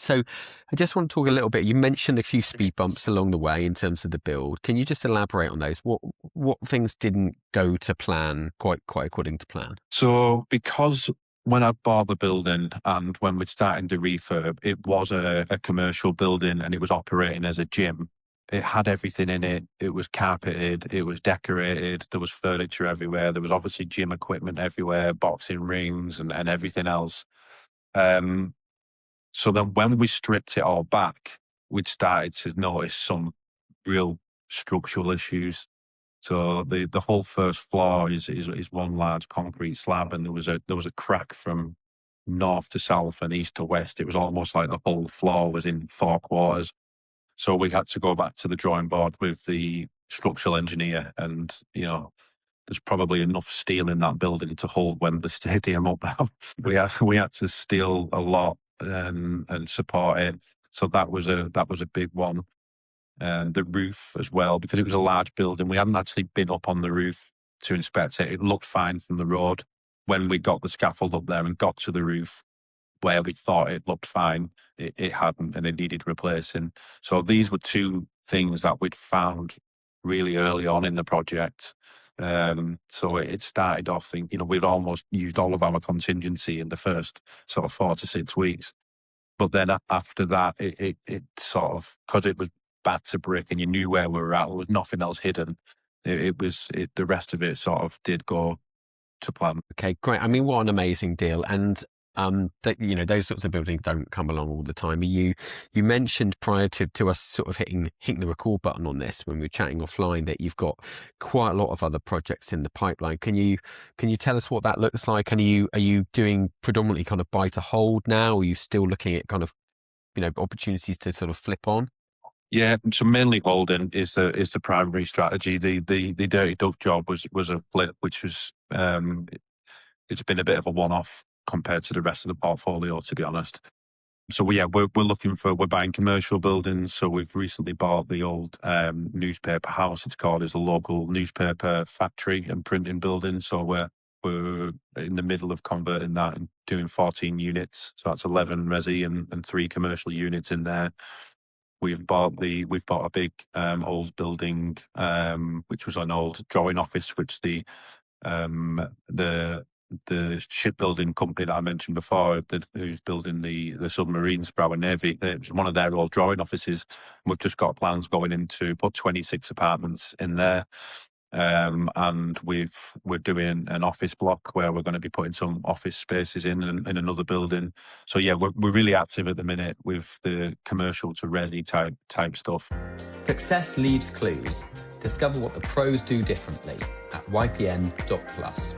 So I just want to talk a little bit. You mentioned a few speed bumps along the way in terms of the build. Can you just elaborate on those? What things didn't go to plan quite according to plan? So because when I bought the building and when we'd started the refurb, it was a commercial building and it was operating as a gym. It had everything in it. It was carpeted. It was decorated. There was furniture everywhere. There was obviously gym equipment everywhere, boxing rings and everything else. Um, so then when we stripped it all back, we'd started to notice some real structural issues. So the whole first floor is one large concrete slab, and there was a crack from north to south and east to west. It was almost like the whole floor was in four quarters. So we had to go back to the drawing board with the structural engineer, and there's probably enough steel in that building to hold Wembley Stadium up now. we had to steel a lot and support it. So that was a big one. The roof as well, because it was a large building. We hadn't actually been up on the roof to inspect it. It looked fine from the road. When we got the scaffold up there and got to the roof, where we thought it looked fine, it hadn't, and it needed replacing. So these were two things that we'd found really early on in the project. So it started off, we'd almost used all of our contingency in the first sort of 4 to 6 weeks. But then after that, it sort of, because it was bad to brick and you knew where we were at, there was nothing else hidden. The rest of it sort of did go to plan. Okay, great. I mean, what an amazing deal. And those sorts of buildings don't come along all the time. You mentioned prior to us sort of hitting the record button on this when we were chatting offline that you've got quite a lot of other projects in the pipeline. Can you tell us what that looks like? And are you doing predominantly kind of buy to hold now? Or are you still looking at kind of opportunities to sort of flip on? Yeah, so mainly holding is the primary strategy. The Dirty Duck job was a flip, which was it's been a bit of a one-off compared to the rest of the portfolio, to be honest. So we're buying commercial buildings. So we've recently bought the old newspaper house. It's called as a local newspaper factory and printing building. So we're in the middle of converting that and doing 14 units. So that's 11 resi and 3 commercial units in there. We've bought a big old building, which was an old drawing office, which the shipbuilding company that I mentioned before, who's building the submarines for our Navy, it was one of their old drawing offices. We've just got plans going in to put 26 apartments in there. And we're doing an office block where we're going to be putting some office spaces in another building. So yeah, we're really active at the minute with the commercial to ready type stuff. Success leaves clues. Discover what the pros do differently at ypn.plus.